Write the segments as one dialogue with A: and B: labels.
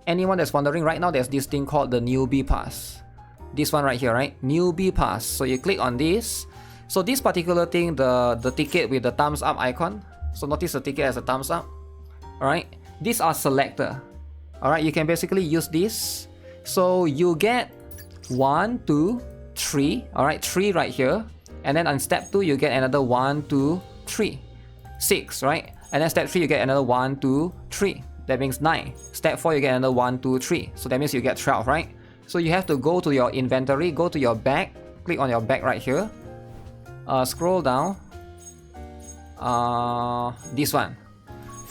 A: anyone that's wondering, right now there's this thing called the Newbie Pass. This one right here, right? Newbie Pass. So you click on this. So this particular thing, the ticket with the thumbs up icon. So notice the ticket as a thumbs up. Alright, these are selector. Alright, you can basically use this. So you get 1, 2, 3. Alright, 3 right here. And then on step 2, you get another 1, 2, 3. 6, right? And then step 3, you get another 1, 2, 3. That means 9. Step 4, you get another 1, 2, 3. So that means you get 12, right? So you have to go to your inventory, go to your bag, click on your bag right here. Scroll down. This one.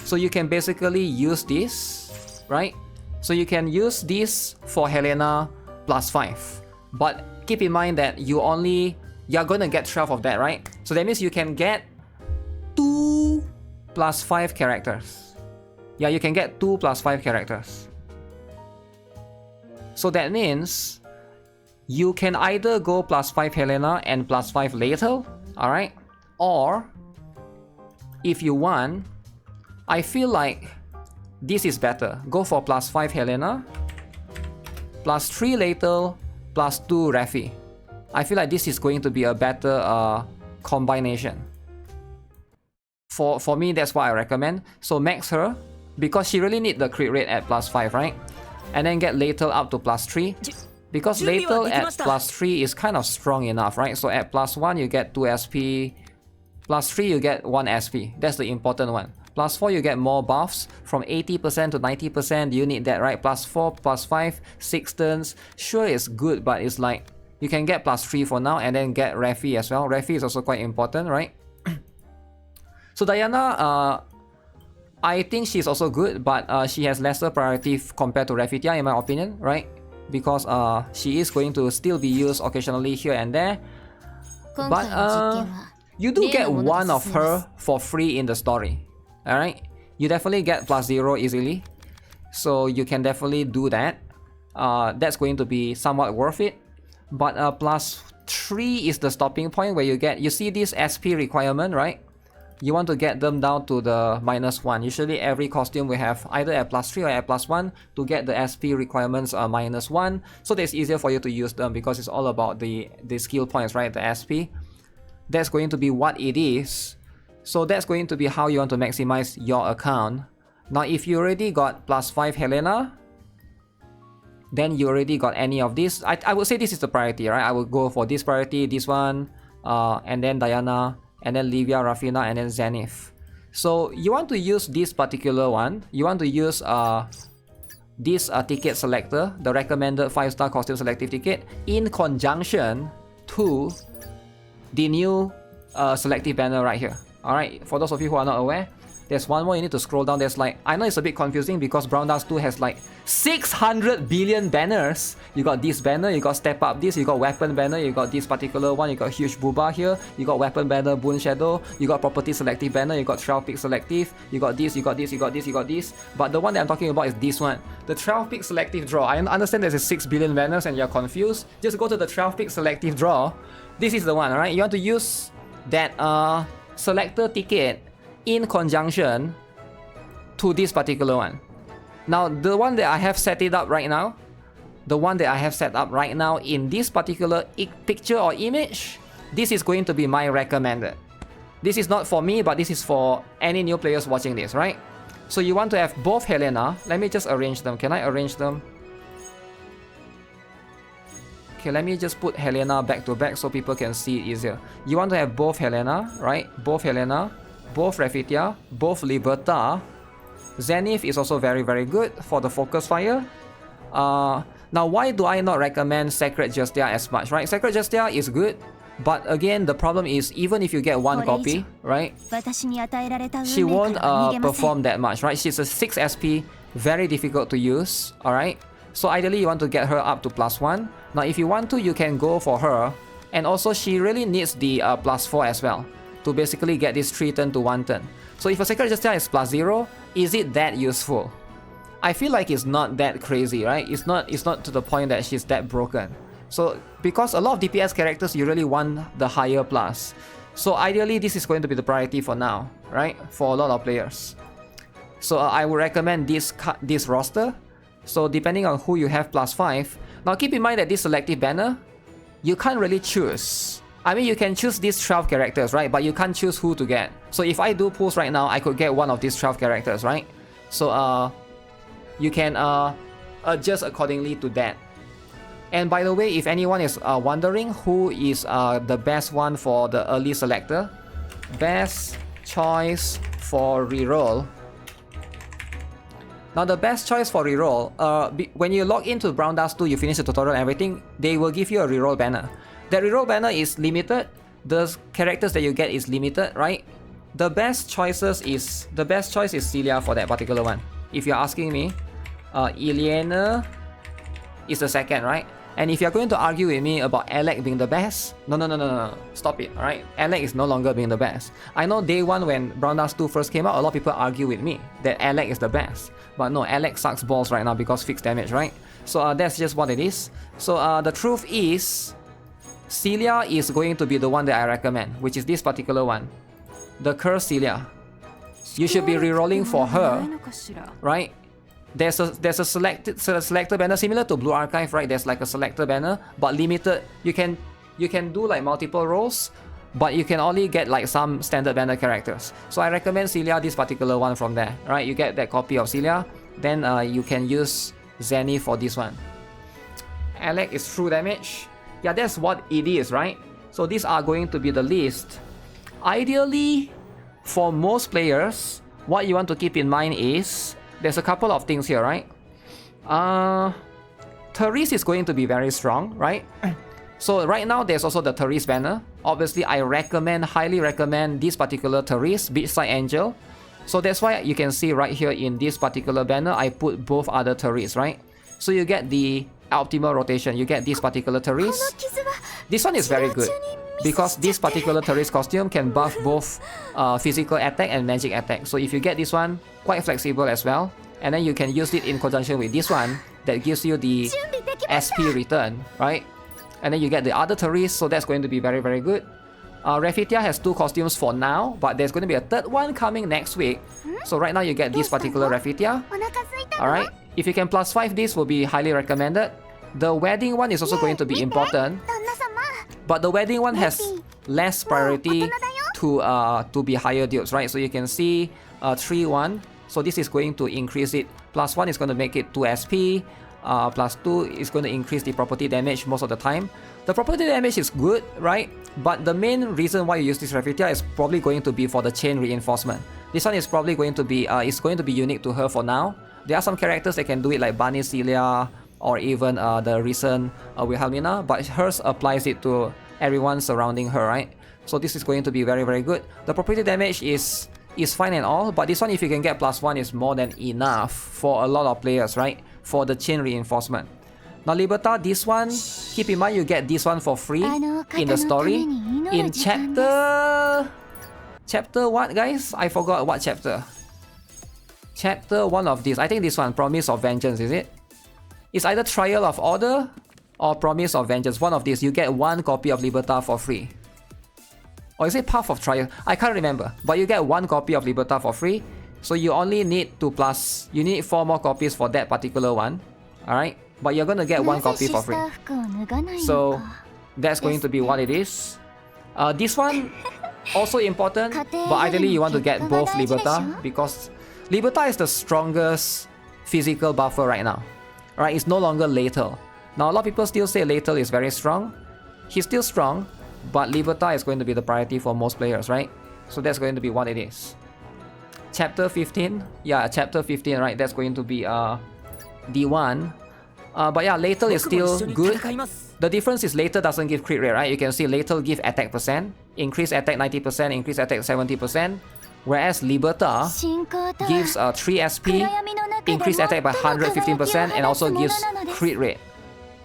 A: So you can basically use this, right? So you can use this for Helena plus 5. But keep in mind that you're gonna get 12 of that, right? So that means you can get 2 plus 5 characters. Yeah, you can get 2 plus 5 characters. So that means you can either go plus 5 Helena and plus 5 Lethal, alright? Or if you want, I feel like this is better. Go for plus 5 Helena, plus 3 Lethal, plus 2 Raffi. I feel like this is going to be a better combination. For me, that's what I recommend. So max her, because she really need the crit rate at plus 5, right? And then get Lethal up to plus 3. Because Lethal at plus 3 is kind of strong enough, right? So at plus 1, you get 2 SP. Plus 3, you get 1 SP. That's the important one. Plus 4, you get more buffs. From 80% to 90%, you need that, right? Plus 4, plus 5, 6 turns. Sure, it's good, but it's like, you can get plus 3 for now, and then get Raffi as well. Raffi is also quite important, right? So Diana, I think she's also good, but she has lesser priority compared to Raffitia in my opinion, right? Because she is going to still be used occasionally here and there. But you do get one of her for free in the story. Alright? You definitely get plus 0 easily. So you can definitely do that. That's going to be somewhat worth it. But plus 3 is the stopping point where you see this SP requirement, right? You want to get them down to the -1. Usually every costume will have either at plus 3 or at plus 1 to get the SP requirements -1. So it's easier for you to use them because it's all about the skill points, right? The SP. That's going to be what it is. So that's going to be how you want to maximize your account. Now if you already got plus 5 Helena, then you already got any of this. I would say this is the priority, right? I would go for this priority, this one, and then Diana, and then Livia, Rafina, and then Zenith. So you want to use this particular one. You want to use this ticket selector, the recommended 5-star costume selective ticket, in conjunction to the new selective banner right here. Alright, for those of you who are not aware, there's one more. You need to scroll down. There's like, I know it's a bit confusing because Brown Dust 2 has like 600 billion banners. You got this banner, you got step up this, you got weapon banner, you got this particular one, you got huge booba here, you got weapon banner, boon shadow, you got property selective banner, you got 12 pick selective, you got this, you got this, you got this, you got this. But the one that I'm talking about is this one, the 12 pick selective draw. I understand there's a 6 billion banners and you're confused. Just go to the 12 pick selective draw. This is the one, alright? You want to use that selector ticket in conjunction to this particular one. Now, the one that I have set it up right now, in this particular picture or image, this is going to be my recommended. This is not for me, but this is for any new players watching this, right? So you want to have both Helena. Let me just arrange them. Can I arrange them? Okay, let me just put Helena back to back so people can see it easier. You want to have both Helena, right? Both Helena, both Raffitia, both Liberta. Zenith is also very, very good for the focus fire. Now, why do I not recommend Sacred Justia as much, right? Sacred Justia is good, but again, the problem is even if you get one copy, right? She won't perform that much, right? She's a 6 SP, very difficult to use, alright? So ideally, you want to get her up to +1. Now, if you want to, you can go for her. And also, she really needs the +4 as well to basically get this 3 turn to 1 turn. So if a Sacred Justia is +0, is it that useful? I feel like it's not that crazy, right? It's not to the point that she's that broken. So because a lot of DPS characters, you really want the higher plus. So ideally, this is going to be the priority for now, right? For a lot of players. So I would recommend this roster. So depending on who you have +5. Now keep in mind that this selective banner, you can't really choose. I mean, you can choose these 12 characters, right? But you can't choose who to get. So if I do pulls right now, I could get one of these 12 characters, right? So you can adjust accordingly to that. And by the way, if anyone is wondering who is the best one for the early selector, best choice for reroll. Now the best choice for reroll, when you log into Brown Dust 2, you finish the tutorial and everything, they will give you a reroll banner. That reroll banner is limited. The characters that you get is limited, right? The best choice is Celia for that particular one. If you're asking me, Ileana is the second, right? And if you're going to argue with me about Alec being the best, no, stop it, alright? Alec is no longer being the best. I know day one when Brown Dust 2 first came out, a lot of people argue with me that Alec is the best. But no, Alec sucks balls right now because fixed damage, right? So that's just what it is. So the truth is, Celia is going to be the one that I recommend, which is this particular one. The Cursed Celia. You should be rerolling for her, right? There's a selector banner similar to Blue Archive, right? There's like a selector banner, but limited. You can do like multiple rolls, but you can only get like some standard banner characters. So I recommend Celia, this particular one from there, right? You get that copy of Celia, then you can use Zenny for this one. Alec is true damage. Yeah, that's what it is, right? So these are going to be the list. Ideally, for most players, what you want to keep in mind is there's a couple of things here, right? Therese is going to be very strong, right? So right now, there's also the Therese banner. Obviously, I highly recommend this particular Therese, Beachside Angel. So that's why you can see right here in this particular banner, I put both other Therese, right? So you get the optimal rotation. You get this particular Therese. This one is very good because this particular Therese costume can buff both physical attack and magic attack. So if you get this one, quite flexible as well. And then you can use it in conjunction with this one that gives you the SP return, right? And then you get the other Therese, so that's going to be very, very good. Refitia has 2 costumes for now, but there's going to be a third one coming next week. So right now you get this particular Refitia. Alright, if you can +5 this will be highly recommended. The wedding one is also going to be important, but the wedding one has less priority to be higher deals, right? So you can see 3-1. So this is going to increase it. +1 is going to make it 2 SP. +2 is going to increase the property damage most of the time. The property damage is good, right? But the main reason why you use this Refitia is probably going to be for the chain reinforcement. This one is probably going to be unique to her for now. There are some characters that can do it like Bunny Celia or even the recent Wilhelmina, but hers applies it to everyone surrounding her, right? So this is going to be very, very good. The property damage is fine and all, but this one, if you can get +1, is more than enough for a lot of players, right? For the chain reinforcement. Now Liberta, this one, keep in mind you get this one for free in the story. In chapter what, guys? I forgot what chapter. Chapter 1 of this. I think this one, Promise of Vengeance, is it? It's either Trial of Order or Promise of Vengeance. One of these. You get 1 copy of Liberta for free. Or is it Path of Trial? I can't remember. But you get 1 copy of Liberta for free. So you only need you need 4 more copies for that particular one. Alright? But you're gonna get 1 copy for free. So that's going to be what it is. This one, also important. But ideally you want to get both Liberta, because Liberta is the strongest physical buffer right now. Alright? It's no longer lethal. Now a lot of people still say lethal is very strong. He's still strong, but Liberta is going to be the priority for most players, right? So that's going to be what it is. Chapter 15, yeah, chapter 15, right? That's going to be D1. But yeah, lethal is still good. The difference is lethal doesn't give crit rate, right? You can see lethal give attack %, increase attack 90%, increase attack 70%. Whereas Liberta gives 3 SP, increase attack by 115%, and also gives crit rate.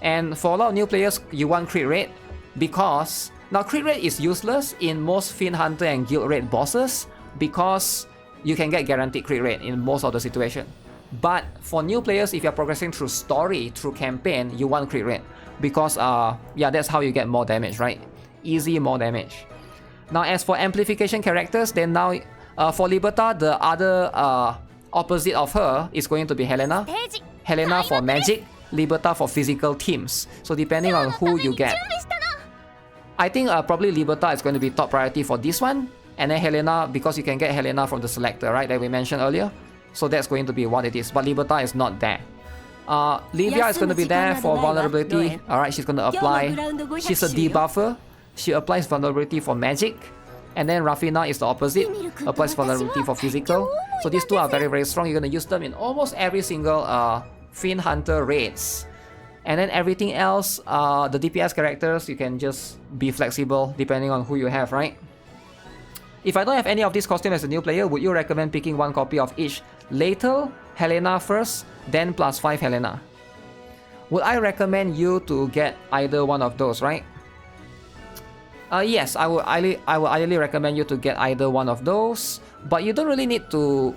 A: And for a lot of new players, you want crit rate because now crit rate is useless in most Fiend Hunter and Guild Raid bosses because you can get guaranteed crit rate in most of the situation. But for new players, if you're progressing through story, through campaign, you want crit rate because yeah, that's how you get more damage, right? Easy more damage. Now as for amplification characters, then now for Liberta, the other opposite of her is going to be Helena. Helena for magic, Liberta for physical teams. So depending on who you get. I think probably Liberta is going to be top priority for this one. And then Helena, because you can get Helena from the Selector, right, that we mentioned earlier. So that's going to be what it is. But Liberta is not there. Livia is going to be there for vulnerability. Alright, she's going to apply. She's a debuffer. She applies vulnerability for magic. And then Rafina is the opposite. Applies vulnerability for physical. So these two are very, very strong. You're going to use them in almost every single Fiend Hunter raids. And then everything else, the DPS characters, you can just be flexible depending on who you have, right? If I don't have any of these costumes as a new player, would you recommend picking one copy of each Lethal, Helena first, then +5 Helena? Would I recommend you to get either one of those, right? Yes, I would highly recommend you to get either one of those, but you don't really need to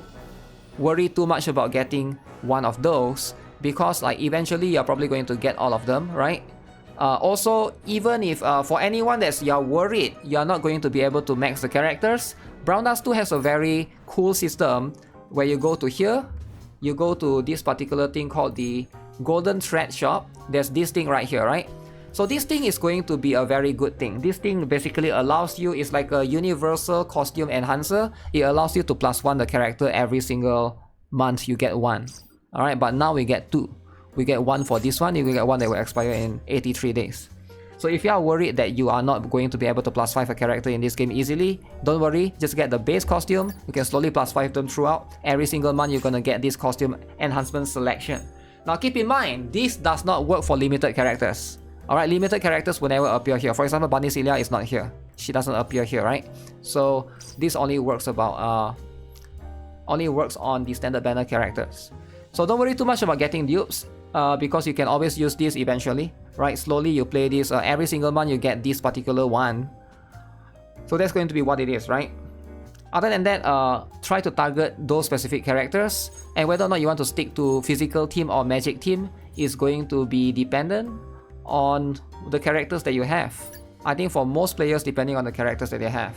A: worry too much about getting one of those because like eventually you're probably going to get all of them, right? Also, even if for anyone that's you're worried you're not going to be able to max the characters, Brown Dust 2 has a very cool system where you go to here, you go to this particular thing called the Golden Thread Shop. There's this thing right here, right? So this thing is going to be a very good thing. This thing basically allows you, it's like a universal costume enhancer. It allows you to +1 the character every single month you get one. Alright, but now we get 2. We get 1 for this one, you will get 1 that will expire in 83 days. So if you are worried that you are not going to be able to +5 a character in this game easily, don't worry, just get the base costume. You can slowly +5 them throughout. Every single month you're gonna get this costume enhancement selection. Now keep in mind, this does not work for limited characters. Alright, limited characters will never appear here. For example, Bunny Celia is not here. She doesn't appear here, right? So this only works on the standard banner characters. So don't worry too much about getting dupes, because you can always use this eventually, right? Slowly you play this, every single month you get this particular one. So that's going to be what it is, right? Other than that, try to target those specific characters, and whether or not you want to stick to physical team or magic team is going to be dependent on the characters that you have. I think for most players, depending on the characters that they have.